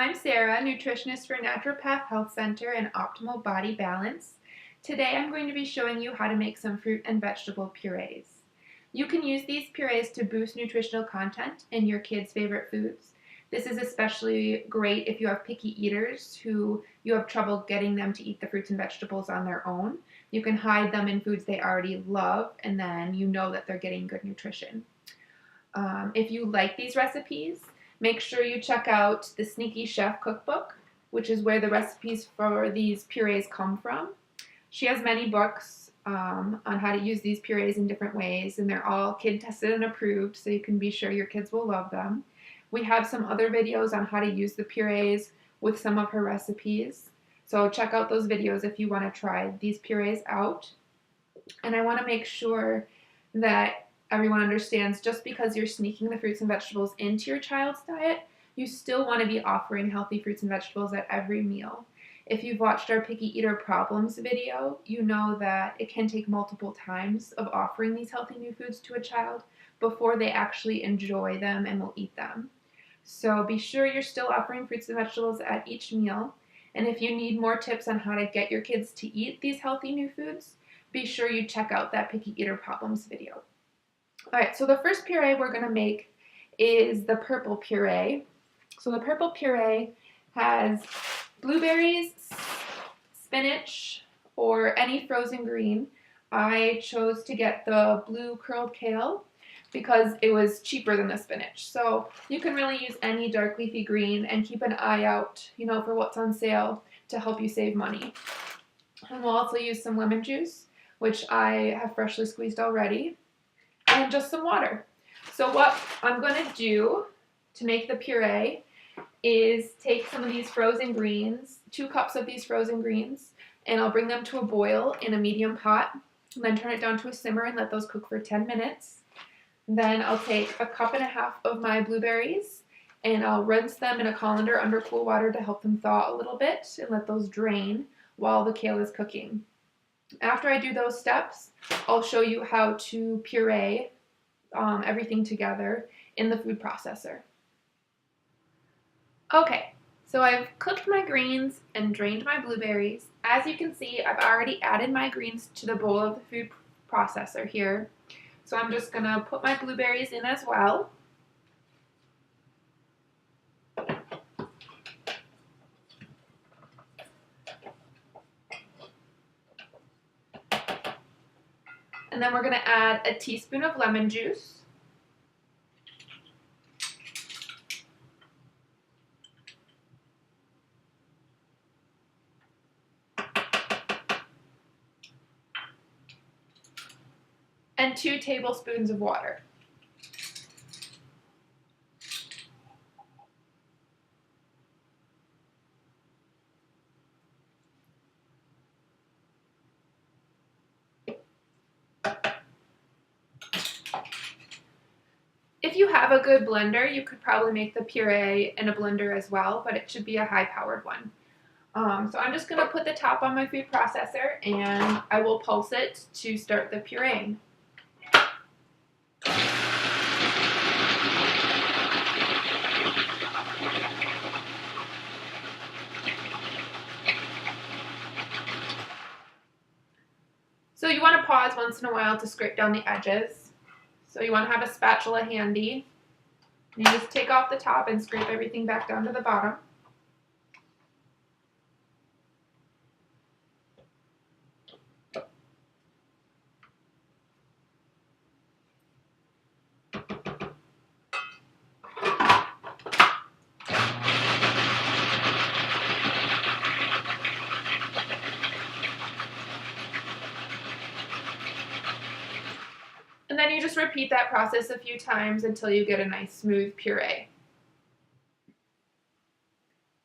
I'm Sarah, nutritionist for Naturopath Health Center and Optimal Body Balance. Today I'm going to be showing you how to make some fruit and vegetable purees. You can use these purees to boost nutritional content in your kids' favorite foods. This is especially great if you have picky eaters who you have trouble getting them to eat the fruits and vegetables on their own. You can hide them in foods they already love, and then you know that they're getting good nutrition. If you like these recipes, make sure you check out the Sneaky Chef cookbook, which is where the recipes for these purees come from. She has many books on how to use these purees in different ways, and they're all kid tested and approved, so you can be sure your kids will love them. We have some other videos on how to use the purees with some of her recipes, so check out those videos if you want to try these purees out. And I want to make sure that everyone understands just because you're sneaking the fruits and vegetables into your child's diet, you still want to be offering healthy fruits and vegetables at every meal. If you've watched our Picky Eater Problems video, you know that it can take multiple times of offering these healthy new foods to a child before they actually enjoy them and will eat them. So be sure you're still offering fruits and vegetables at each meal. And if you need more tips on how to get your kids to eat these healthy new foods, be sure you check out that Picky Eater Problems video. Alright, so the first puree we're going to make is the purple puree. So the purple puree has blueberries, spinach, or any frozen green. I chose to get the blue curled kale because it was cheaper than the spinach. So you can really use any dark leafy green and keep an eye out, for what's on sale to help you save money. And we'll also use some lemon juice, which I have freshly squeezed already, and just some water. So what I'm going to do to make the puree is take some of these frozen greens, 2 cups of these frozen greens, and I'll bring them to a boil in a medium pot, and then turn it down to a simmer and let those cook for 10 minutes. Then I'll take 1.5 cups of my blueberries, and I'll rinse them in a colander under cool water to help them thaw a little bit and let those drain while the kale is cooking. After I do those steps, I'll show you how to puree everything together in the food processor. Okay, so I've cooked my greens and drained my blueberries. As you can see, I've already added my greens to the bowl of the food processor here. So I'm just going to put my blueberries in as well. And then we're going to add a teaspoon of lemon juice. And 2 tablespoons of water. If you have a good blender, you could probably make the puree in a blender as well, but it should be a high-powered one. So I'm just going to put the top on my food processor, and I will pulse it to start the pureeing. So you want to pause once in a while to scrape down the edges. So you want to have a spatula handy. You just take off the top and scrape everything back down to the bottom. And then you just repeat that process a few times until you get a nice smooth puree.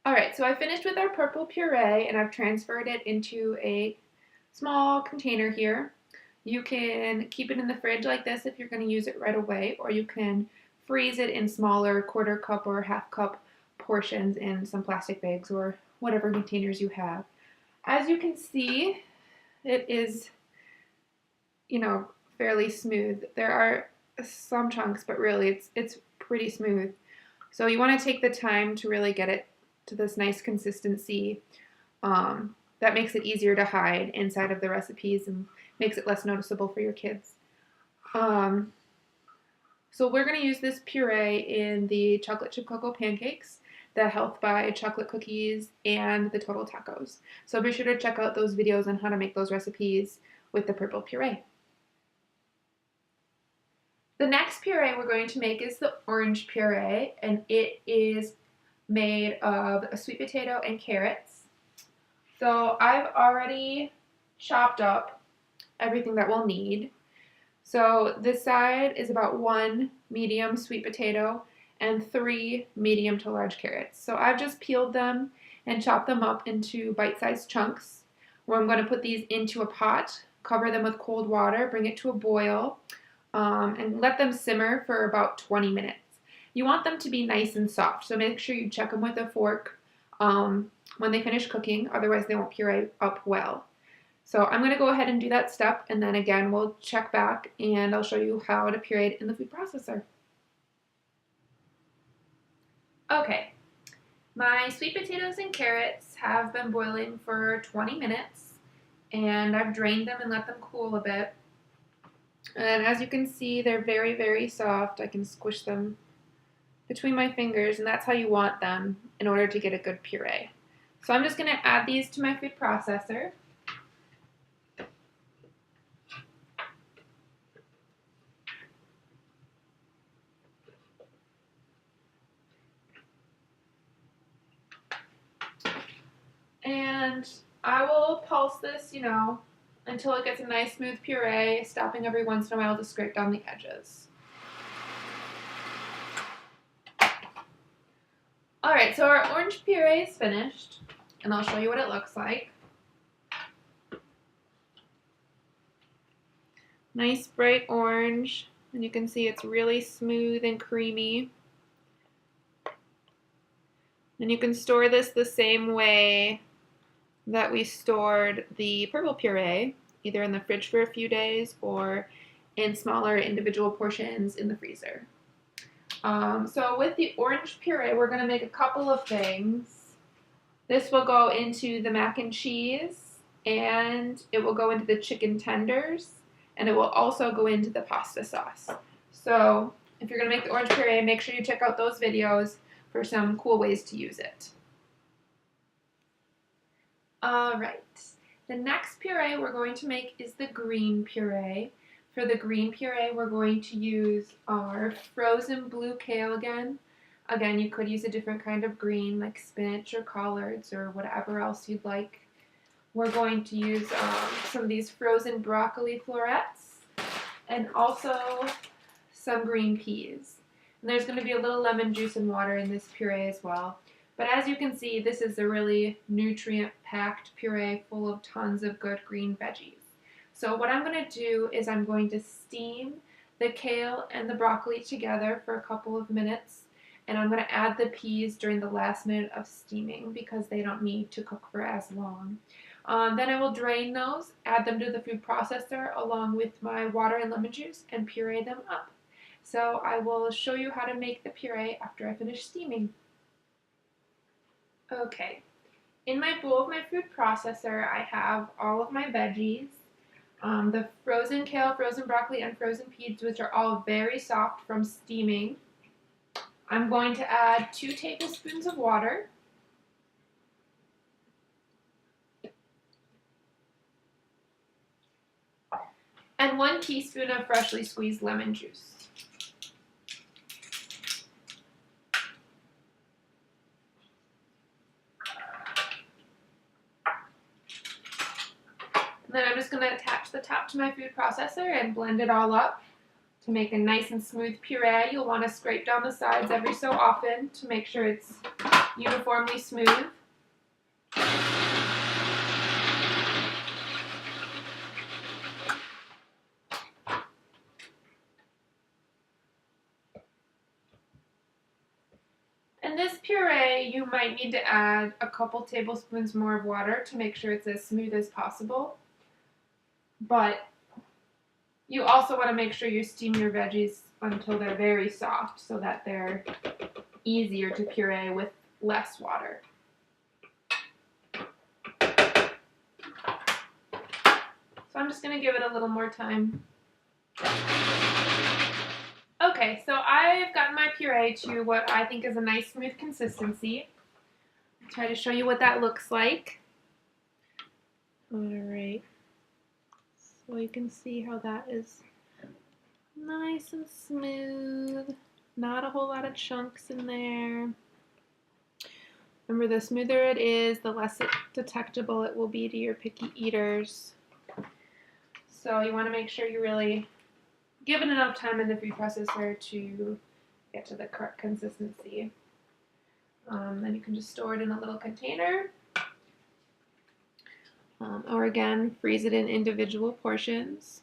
Alright, so I finished with our purple puree and I've transferred it into a small container here. You can keep it in the fridge like this if you're going to use it right away, or you can freeze it in smaller 1/4 cup or 1/2 cup portions in some plastic bags or whatever containers you have. As you can see, it is, fairly smooth. There are some chunks, but really it's pretty smooth. So you want to take the time to really get it to this nice consistency that makes it easier to hide inside of the recipes and makes it less noticeable for your kids. So we're going to use this puree in the chocolate chip cocoa pancakes, the Health by chocolate cookies, and the total tacos. So be sure to check out those videos on how to make those recipes with the purple puree. The next puree we're going to make is the orange puree, and it is made of a sweet potato and carrots. So I've already chopped up everything that we'll need. So this side is about 1 medium sweet potato and 3 medium to large carrots. So I've just peeled them and chopped them up into bite-sized chunks, where I'm going to put these into a pot, cover them with cold water, bring it to a boil, and let them simmer for about 20 minutes. You want them to be nice and soft, so make sure you check them with a fork when they finish cooking, otherwise they won't puree up well. So I'm going to go ahead and do that step, and then again we'll check back and I'll show you how to puree it in the food processor. Okay, my sweet potatoes and carrots have been boiling for 20 minutes, and I've drained them and let them cool a bit. And as you can see, they're very, very soft. I can squish them between my fingers, and that's how you want them in order to get a good puree. So I'm just going to add these to my food processor. And I will pulse this, until it gets a nice smooth puree, stopping every once in a while to scrape down the edges. Alright, so our orange puree is finished, and I'll show you what it looks like. Nice bright orange, and you can see it's really smooth and creamy. And you can store this the same way that we stored the purple puree, either in the fridge for a few days or in smaller individual portions in the freezer. So with the orange puree, we're going to make a couple of things. This will go into the mac and cheese, and it will go into the chicken tenders, and it will also go into the pasta sauce. So if you're going to make the orange puree, make sure you check out those videos for some cool ways to use it. Alright, the next puree we're going to make is the green puree. For the green puree, we're going to use our frozen blue kale again. Again, you could use a different kind of green like spinach or collards or whatever else you'd like. We're going to use some of these frozen broccoli florets and also some green peas. And there's going to be a little lemon juice and water in this puree as well. But as you can see, this is a really nutrient-packed puree full of tons of good green veggies. So what I'm going to do is I'm going to steam the kale and the broccoli together for a couple of minutes, and I'm going to add the peas during the last minute of steaming because they don't need to cook for as long. Then I will drain those, add them to the food processor along with my water and lemon juice, and puree them up. So I will show you how to make the puree after I finish steaming. Okay, in my bowl of my food processor, I have all of my veggies, the frozen kale, frozen broccoli, and frozen peas, which are all very soft from steaming. I'm going to add 2 tablespoons of water, and 1 teaspoon of freshly squeezed lemon juice. Then I'm just going to attach the top to my food processor and blend it all up to make a nice and smooth puree. You'll want to scrape down the sides every so often to make sure it's uniformly smooth. In this puree, you might need to add a couple tablespoons more of water to make sure it's as smooth as possible. But you also want to make sure you steam your veggies until they're very soft so that they're easier to puree with less water. So I'm just going to give it a little more time. Okay, so I've gotten my puree to what I think is a nice smooth consistency. I'll try to show you what that looks like. Alright, so you can see how that is nice and smooth. Not a whole lot of chunks in there. Remember, the smoother it is, the less detectable it will be to your picky eaters. So you want to make sure you really give it enough time in the food processor to get to the correct consistency. Then you can just store it in a little container. Or again, freeze it in individual portions.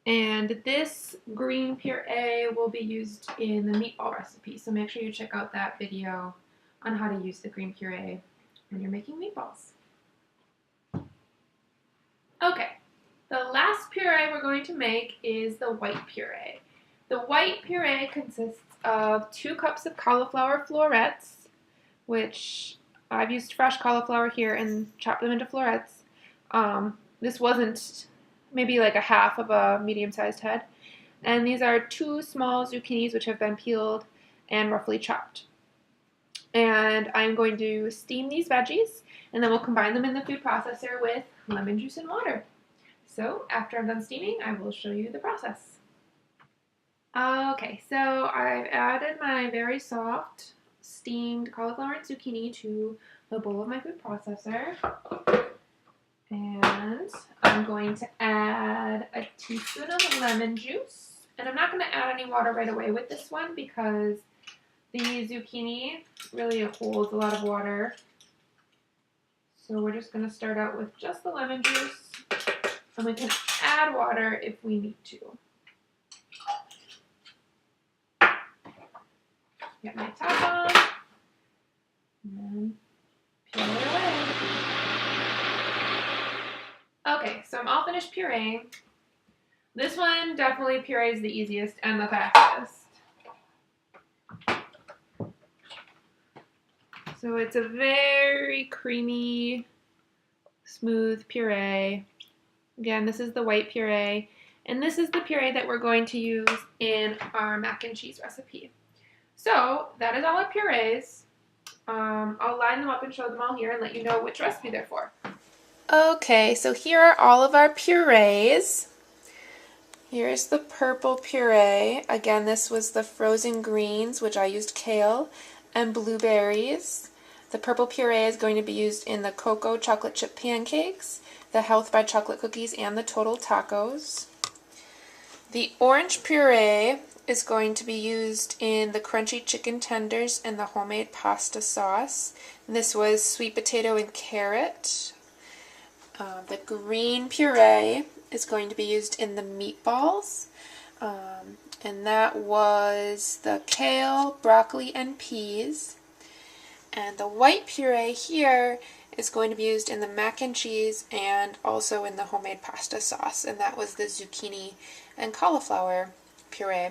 And this green puree will be used in the meatball recipe, so make sure you check out that video on how to use the green puree when you're making meatballs. Okay, the last puree we're going to make is the white puree. The white puree consists of 2 cups of cauliflower florets, which I've used fresh cauliflower here and chopped them into florets. This wasn't maybe like a half of a medium-sized head. And these are 2 small zucchinis which have been peeled and roughly chopped. And I'm going to steam these veggies, and then we'll combine them in the food processor with lemon juice and water. So after I'm done steaming, I will show you the process. Okay, so I've added my very soft steamed cauliflower and zucchini to the bowl of my food processor. And I'm going to add a teaspoon of lemon juice. And I'm not going to add any water right away with this one because the zucchini really holds a lot of water. So we're just going to start out with just the lemon juice. And we can add water if we need to. Get my top on. And then peel it away. Okay, so I'm all finished pureeing. This one definitely purees the easiest and the fastest. So it's a very creamy, smooth puree. Again, this is the white puree, and this is the puree that we're going to use in our mac and cheese recipe. So that is all our purees. I'll line them up and show them all here and let you know which recipe they're for. Okay, so here are all of our purees. Here's the purple puree. Again, this was the frozen greens, which I used kale and blueberries. The purple puree is going to be used in the cocoa chocolate chip pancakes, the Health by Chocolate cookies, and the Total tacos. The orange puree is going to be used in the crunchy chicken tenders and the homemade pasta sauce. And this was sweet potato and carrot. The green puree is going to be used in the meatballs, and that was the kale, broccoli, and peas. And the white puree here is going to be used in the mac and cheese and also in the homemade pasta sauce, and that was the zucchini and cauliflower puree.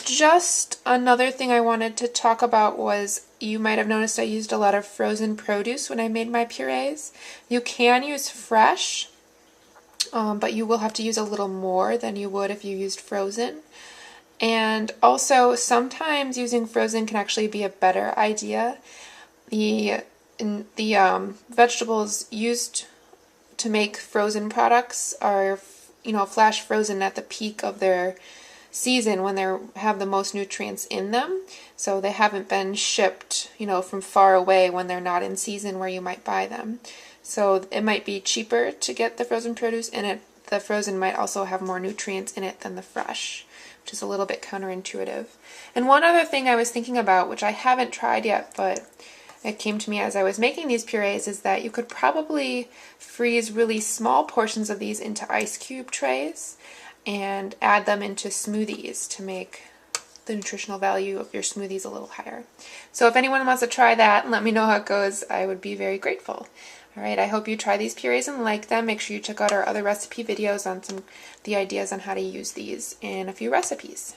Just another thing I wanted to talk about was, you might have noticed I used a lot of frozen produce when I made my purees. You can use fresh, but you will have to use a little more than you would if you used frozen. And also, sometimes using frozen can actually be a better idea. The vegetables used to make frozen products are, flash frozen at the peak of their season when they have the most nutrients in them. So they haven't been shipped, from far away when they're not in season where you might buy them. So it might be cheaper to get the frozen produce, and the frozen might also have more nutrients in it than the fresh, which is a little bit counterintuitive. And one other thing I was thinking about, which I haven't tried yet, but it came to me as I was making these purees, is that you could probably freeze really small portions of these into ice cube trays and add them into smoothies to make the nutritional value of your smoothies a little higher. So if anyone wants to try that and let me know how it goes, I would be very grateful. Alright, I hope you try these purees and like them. Make sure you check out our other recipe videos on the ideas on how to use these in a few recipes.